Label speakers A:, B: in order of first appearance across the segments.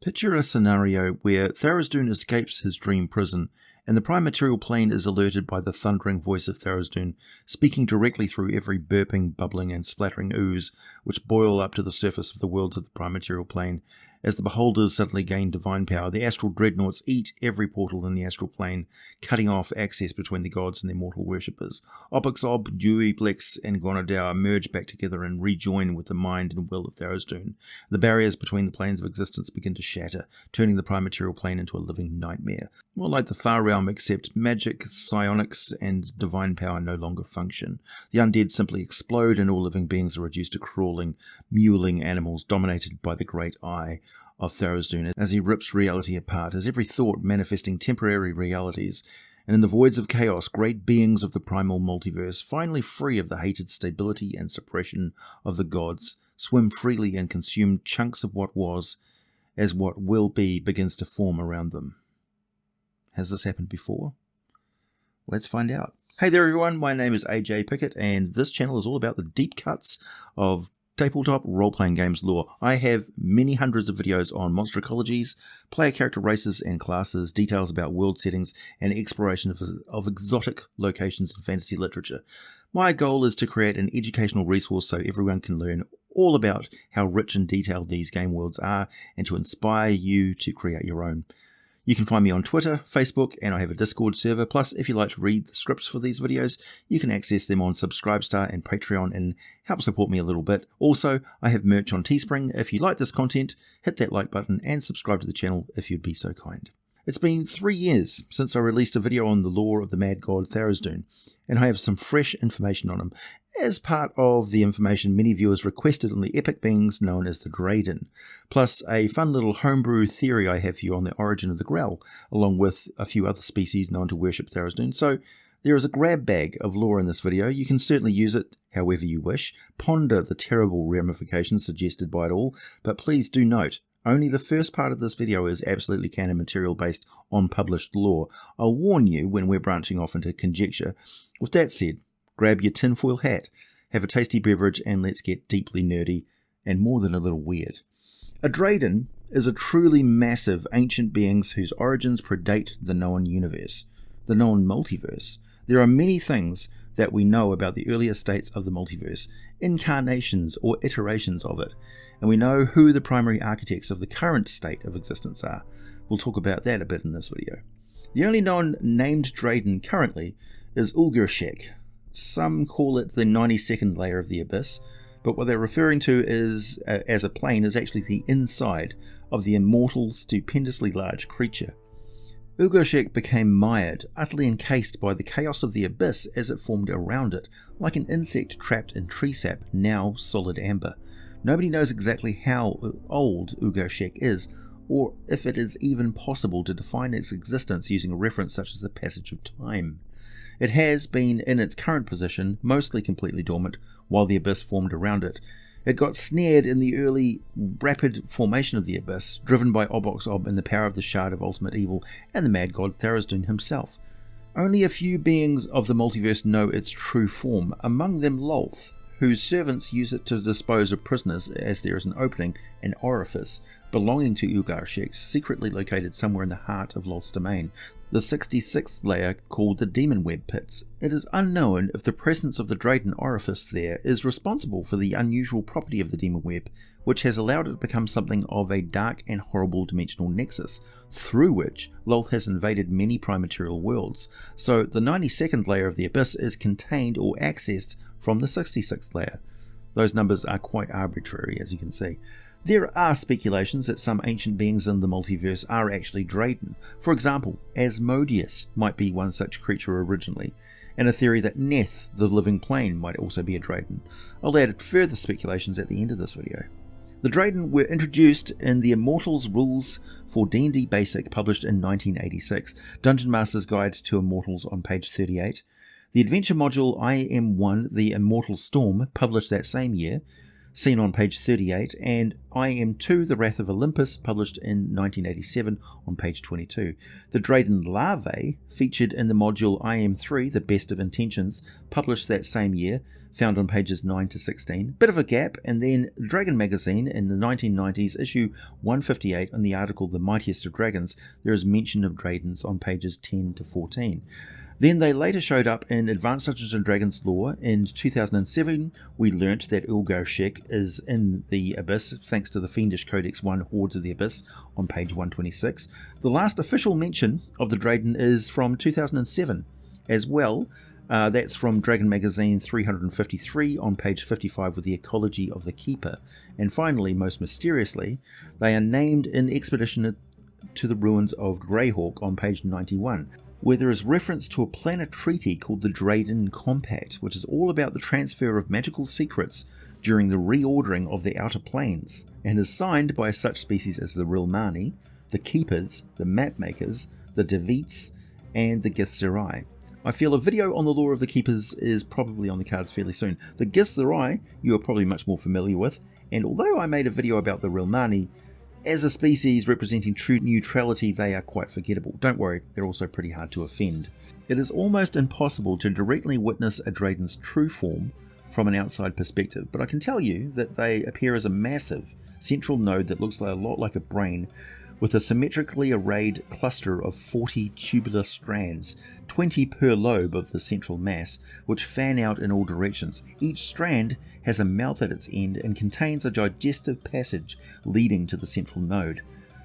A: Picture a scenario where Tharizdun escapes his dream prison, and the primordial plane is alerted by the thundering voice of Tharizdun, speaking directly through every burping, bubbling, and splattering ooze which boil up to the surface of the worlds of the primordial plane. As the beholders suddenly gain divine power, the astral dreadnoughts eat every portal in the astral plane, cutting off access between the gods and their mortal worshippers. Obox, Dewey, Blex, and Gonadau merge back together and rejoin with the mind and will of Tharizdun. The barriers between the planes of existence begin to shatter, turning the primordial plane into a living nightmare. More like the far realm, except magic, psionics, and divine power no longer function. The undead simply explode, and all living beings are reduced to crawling, mewling animals dominated by the great eye of Tharizdun as he rips reality apart, as every thought manifesting temporary realities, and in the voids of chaos, great beings of the primal multiverse, finally free of the hated stability and suppression of the gods, swim freely and consume chunks of what was, as what will be begins to form around them. Has this happened before? Let's find out. Hey there everyone, my name is AJ Pickett, and this channel is all about the deep cuts of tabletop role-playing games lore. I have many hundreds of videos on monster ecologies, player character races and classes, details about world settings, and exploration of exotic locations in fantasy literature. My goal is to create an educational resource so everyone can learn all about how rich and detailed these game worlds are, and to inspire you to create your own. You can find me on Twitter, Facebook, and I have a Discord server. Plus, if you like to read the scripts for these videos, you can access them on Subscribestar and Patreon and help support me a little bit. Also, I have merch on Teespring. If you like this content, hit that like button and subscribe to the channel if you'd be so kind. It's been 3 years since I released a video on the lore of the mad god Tharizdun, and I have some fresh information on him, as part of the information many viewers requested on the epic beings known as the Draeden, plus a fun little homebrew theory I have for you on the origin of the Grell, along with a few other species known to worship Tharizdun. So there is a grab bag of lore in this video. You can certainly use it however you wish, ponder the terrible ramifications suggested by it all, but please do note, only the first part of this video is absolutely canon material based on published lore. I'll warn you when we're branching off into conjecture. With that said, grab your tinfoil hat, have a tasty beverage, and let's get deeply nerdy and more than a little weird. A Draeden is a truly massive ancient being whose origins predate the known universe, the known multiverse. There are many things that we know about the earlier states of the multiverse, incarnations or iterations of it, and we know who the primary architects of the current state of existence are. We'll talk about that a bit in this video. The only known named Draeden currently is Ulgurshek. Some call it the 92nd layer of the abyss, but what they're referring to is as a plane is actually the inside of the immortal, stupendously large creature. Ygorshek became mired, utterly encased by the chaos of the abyss as it formed around it, like an insect trapped in tree sap, now solid amber. Nobody knows exactly how old Ygorshek is, or if it is even possible to define its existence using a reference such as the passage of time. It has been in its current position, mostly completely dormant, while the abyss formed around it. It got snared in the early rapid formation of the abyss, driven by Obox and the power of the Shard of Ultimate Evil and the mad god Tharizdun himself. Only a few beings of the multiverse know its true form, among them Lolth, whose servants use it to dispose of prisoners as there is an opening, an orifice, belonging to Ulgurshek, secretly located somewhere in the heart of Lolth's domain, the 66th layer called the Demonweb pits. It is unknown if the presence of the Draeden orifice there is responsible for the unusual property of the Demonweb, which has allowed it to become something of a dark and horrible dimensional nexus, through which Lolth has invaded many primordial worlds. So the 92nd layer of the abyss is contained or accessed from the 66th layer. Those numbers are quite arbitrary, as you can see. There are speculations that some ancient beings in the multiverse are actually Draeden. For example, Asmodeus might be one such creature originally, and a theory that Neth, the living plane, might also be a Draeden. I'll add further speculations at the end of this video. The Draeden were introduced in the Immortals Rules for D&D Basic, published in 1986, Dungeon Master's Guide to Immortals on page 38, the adventure module IM1, The Immortal Storm, published that same year, seen on page 38, and I Am 2, The Wrath of Olympus, published in 1987 on page 22. The Draeden larvae, featured in the module I Am 3, The Best of Intentions, published that same year, found on pages 9 to 16. Bit of a gap, and then Dragon magazine in the 1990s, issue 158, on the article The Mightiest of Dragons, there is mention of Draedens on pages 10 to 14. Then they later showed up in Advanced Dungeons & Dragons lore. In 2007, we learnt that Ulgurshek is in the Abyss, thanks to the Fiendish Codex 1 Hordes of the Abyss on page 126. The last official mention of the Dreaden is from 2007 as well. That's from Dragon Magazine 353 on page 55 with the ecology of the Keeper. And finally, most mysteriously, they are named in Expedition to the Ruins of Greyhawk on page 91. Where there is reference to a planet treaty called the Draeden Compact, which is all about the transfer of magical secrets during the reordering of the Outer Planes, and is signed by such species as the Rilmani, the Keepers, the Mapmakers, the Devites, and the Githzerai. I feel a video on the lore of the Keepers is probably on the cards fairly soon. The Githzerai you are probably much more familiar with, and although I made a video about the Rilmani, as a species representing true neutrality, they are quite forgettable. Don't worry, they're also pretty hard to offend. It is almost impossible to directly witness a Draeden's true form from an outside perspective, but I can tell you that they appear as a massive central node that looks a lot like a brain, with a symmetrically arrayed cluster of 40 tubular strands, 20 per lobe of the central mass, which fan out in all directions. Each strand has a mouth at its end and contains a digestive passage leading to the central node.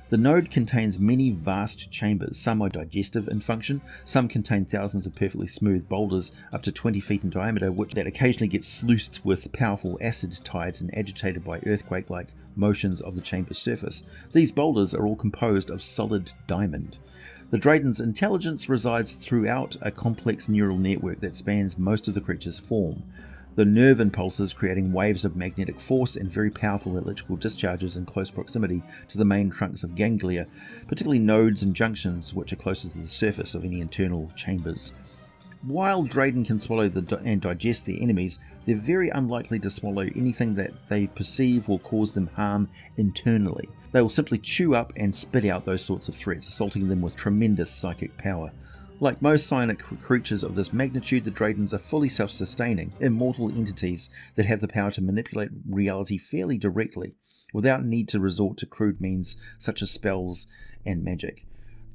A: The node contains many vast chambers. Some are digestive in function, some contain thousands of perfectly smooth boulders up to 20 feet in diameter, which that occasionally gets sluiced with powerful acid tides and agitated by earthquake-like motions of the chamber's surface. These boulders are all composed of solid diamond. The Draeden's intelligence resides throughout a complex neural network that spans most of the creature's form. The nerve impulses creating waves of magnetic force and very powerful electrical discharges in close proximity to the main trunks of ganglia, particularly nodes and junctions which are closer to the surface of any internal chambers. While Draeden can swallow and digest their enemies, they're very unlikely to swallow anything that they perceive will cause them harm internally. They will simply chew up and spit out those sorts of threats, assaulting them with tremendous psychic power. Like most psionic creatures of this magnitude, the Draedens are fully self-sustaining, immortal entities that have the power to manipulate reality fairly directly, without need to resort to crude means such as spells and magic.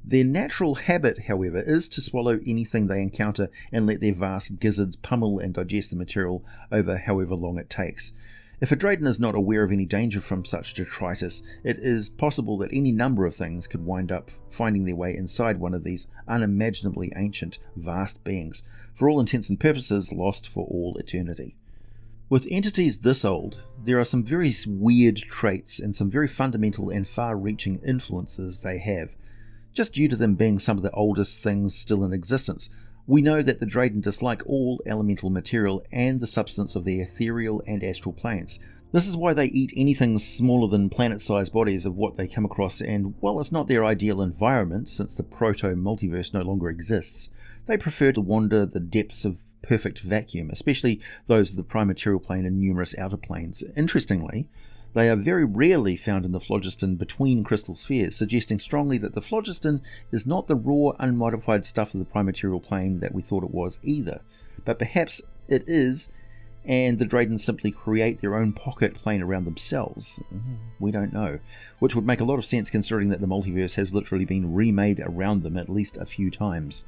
A: Their natural habit, however, is to swallow anything they encounter and let their vast gizzards pummel and digest the material over however long it takes. If a Draeden is not aware of any danger from such detritus, it is possible that any number of things could wind up finding their way inside one of these unimaginably ancient, vast beings, for all intents and purposes lost for all eternity. With entities this old, there are some very weird traits and some very fundamental and far-reaching influences they have, just due to them being some of the oldest things still in existence. We know that the Draeden dislike all elemental material and the substance of their ethereal and astral planes. This is why they eat anything smaller than planet-sized bodies of what they come across, and while it's not their ideal environment since the proto-multiverse no longer exists, they prefer to wander the depths of perfect vacuum, especially those of the prime-material plane and numerous outer planes. Interestingly, they are very rarely found in the phlogiston between crystal spheres, suggesting strongly that the phlogiston is not the raw, unmodified stuff of the prime-material plane that we thought it was either. But perhaps it is, and the Draeden simply create their own pocket plane around themselves. We don't know. Which would make a lot of sense considering that the multiverse has literally been remade around them at least a few times.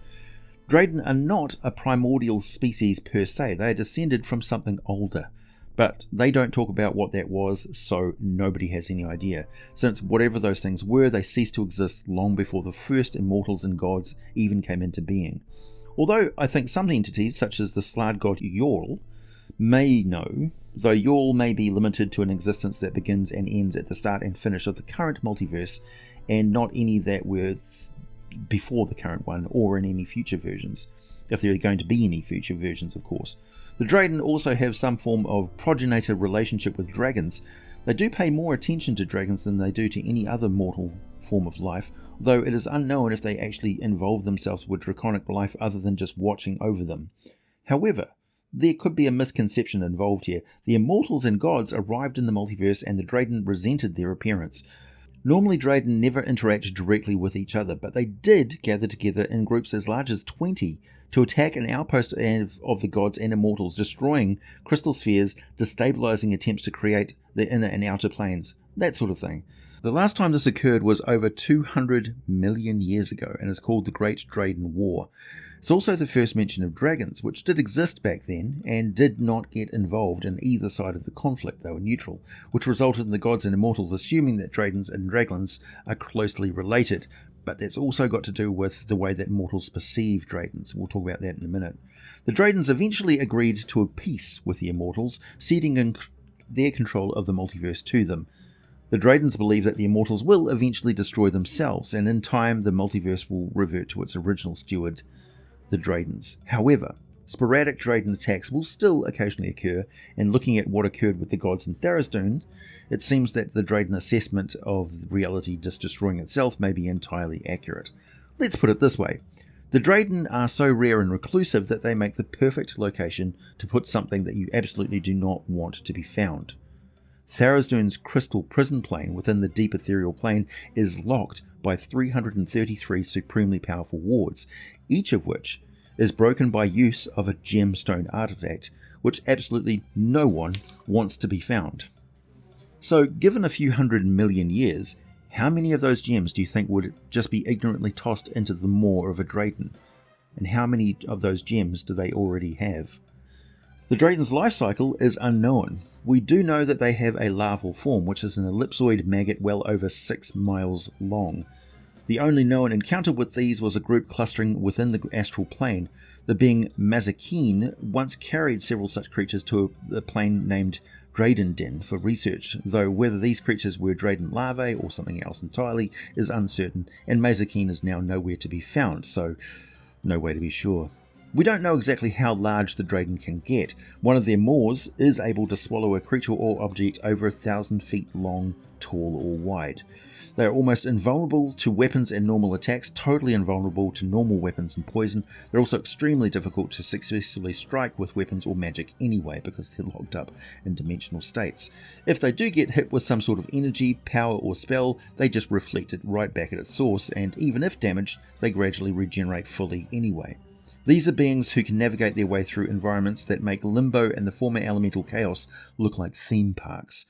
A: Draeden are not a primordial species per se. They are descended from something older. But they don't talk about what that was, so nobody has any idea, since whatever those things were, they ceased to exist long before the first immortals and gods even came into being. Although I think some entities, such as the Slard god Ygorl, may know, though Ygorl may be limited to an existence that begins and ends at the start and finish of the current multiverse, and not any that were before the current one, or in any future versions, if there are going to be any future versions, of course. The Draeden also have some form of progenitor relationship with dragons. They do pay more attention to dragons than they do to any other mortal form of life, though it is unknown if they actually involve themselves with draconic life other than just watching over them. However, there could be a misconception involved here. The immortals and gods arrived in the multiverse and the Draeden resented their appearance. Normally Draeden never interacted directly with each other, but they did gather together in groups as large as 20 to attack an outpost of the gods and immortals, destroying crystal spheres, destabilizing attempts to create the inner and outer planes, that sort of thing. The last time this occurred was over 200 million years ago and is called the Great Draeden War. It's also the first mention of dragons, which did exist back then and did not get involved in either side of the conflict. They were neutral, which resulted in the gods and immortals assuming that Draedens and draglins are closely related. But that's also got to do with the way that mortals perceive Draedens. We'll talk about that in a minute. The Draedens eventually agreed to a peace with the immortals, ceding their control of the multiverse to them. The Draedens believe that the immortals will eventually destroy themselves, and in time the multiverse will revert to its original steward, the Draedens. However, sporadic Draeden attacks will still occasionally occur, and looking at what occurred with the gods in tharizdun, it seems that the Draeden assessment of reality just destroying itself may be entirely accurate. Let's put it this way. The Draeden are so rare and reclusive that they make the perfect location to put something that you absolutely do not want to be found. Tharizdun's crystal prison plane within the deep ethereal plane is locked by 333 supremely powerful wards, each of which is broken by use of a gemstone artifact, which absolutely no one wants to be found. So, given a few 100 million years, how many of those gems do you think would just be ignorantly tossed into the maw of a Draeden? And how many of those gems do they already have? The Draeden's life cycle is unknown. We do know that they have a larval form, which is an ellipsoid maggot well over 6 miles long. The only known encounter with these was a group clustering within the astral plane. The being Mazikeen once carried several such creatures to a plane named Dreaden for research, though whether these creatures were Draeden larvae or something else entirely is uncertain, and Mazikeen is now nowhere to be found, so no way to be sure. We don't know exactly how large the Draeden can get. One of their maws is able to swallow a creature or object over 1,000 feet long, tall or wide. They are almost invulnerable to weapons and normal attacks, totally invulnerable to normal weapons and poison. They're also extremely difficult to successfully strike with weapons or magic anyway, because they're locked up in dimensional states. If they do get hit with some sort of energy, power or spell, they just reflect it right back at its source, and even if damaged, they gradually regenerate fully anyway. These are beings who can navigate their way through environments that make Limbo and the former elemental chaos look like theme parks.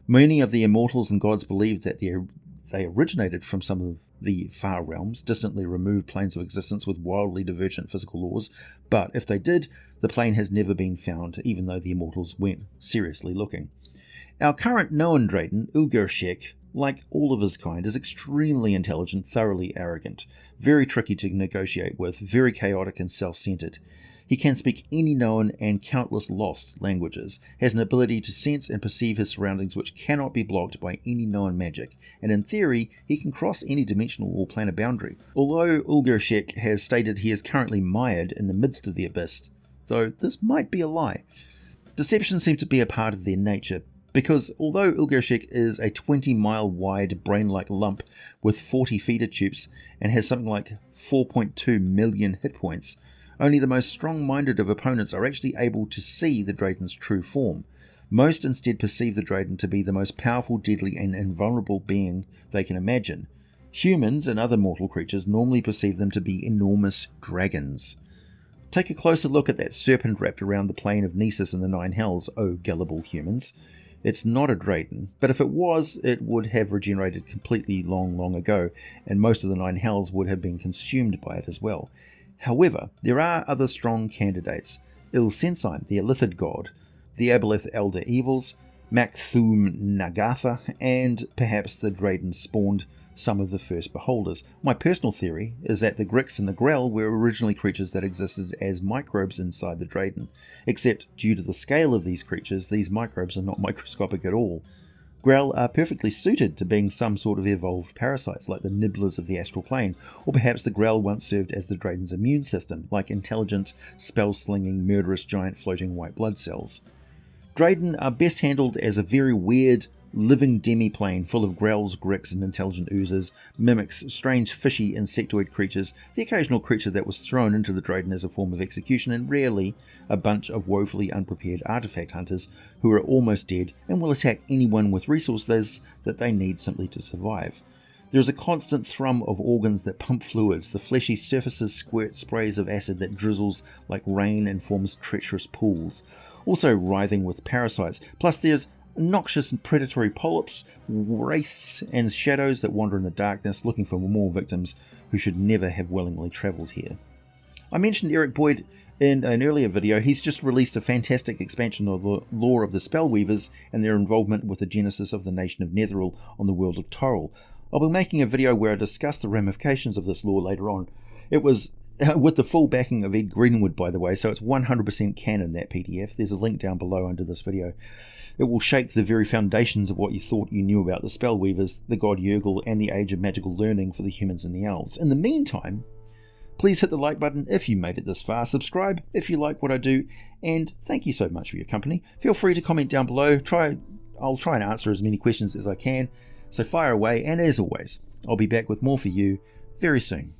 A: Many of the immortals and gods believe that they originated from some of the far realms, distantly removed planes of existence with wildly divergent physical laws, but if they did, the plane has never been found, even though the immortals went seriously looking. Our current known Dreaden, Ulgurshek, like all of his kind, is extremely intelligent, thoroughly arrogant, very tricky to negotiate with, very chaotic and self-centered. He can speak any known and countless lost languages, has an ability to sense and perceive his surroundings which cannot be blocked by any known magic, and in theory, he can cross any dimensional or planar boundary. Although Ulgurshek has stated he is currently mired in the midst of the abyss, though this might be a lie. Deception seems to be a part of their nature, because although Ygorl is a 20-mile wide brain-like lump with 40 feeder tubes and has something like 4.2 million hit points, only the most strong-minded of opponents are actually able to see the Draeden's true form. Most instead perceive the Draeden to be the most powerful, deadly and invulnerable being they can imagine. Humans and other mortal creatures normally perceive them to be enormous dragons. Take a closer look at that serpent wrapped around the plane of Nesis in the Nine Hells, O gullible humans. It's not a Draeden, but if it was, it would have regenerated completely long ago, and most of the Nine Hells would have been consumed by it as well. However, there are other strong candidates. Ilsensign, the Illithid god, the aboleth Elder Evils, Makthum Nagatha, and perhaps the Draeden spawned some of the first beholders. My personal theory is that the Grix and the Grell were originally creatures that existed as microbes inside the Draeden, except due to the scale of these creatures, these microbes are not microscopic at all. Grell are perfectly suited to being some sort of evolved parasites like the nibblers of the astral plane, or perhaps the Grell once served as the Draeden's immune system, like intelligent, spell-slinging, murderous giant floating white blood cells. Draeden are best handled as a very weird, living demiplane full of growls, gricks, and intelligent oozers, mimics, strange fishy insectoid creatures, the occasional creature that was thrown into the Draeden as a form of execution, and rarely a bunch of woefully unprepared artifact hunters who are almost dead and will attack anyone with resources that they need simply to survive. There is a constant thrum of organs that pump fluids, the fleshy surfaces squirt sprays of acid that drizzles like rain and forms treacherous pools, also writhing with parasites, plus there's noxious and predatory polyps, wraiths and shadows that wander in the darkness looking for more victims who should never have willingly travelled here. I mentioned Eric Boyd in an earlier video. He's just released a fantastic expansion of the lore of the Spellweavers and their involvement with the genesis of the nation of Netheril on the world of Toril. I'll be making a video where I discuss the ramifications of this lore later on. It was with the full backing of Ed Greenwood, by the way, so it's 100% canon, that PDF. There's a link down below under this video. It will shake the very foundations of what you thought you knew about the Spellweavers, the god Ygorl, and the age of magical learning for the humans and the elves. In the meantime, please hit the like button if you made it this far, subscribe if you like what I do, and thank you so much for your company. Feel free to comment down below. I'll try and answer as many questions as I can, so fire away, and as always, I'll be back with more for you very soon.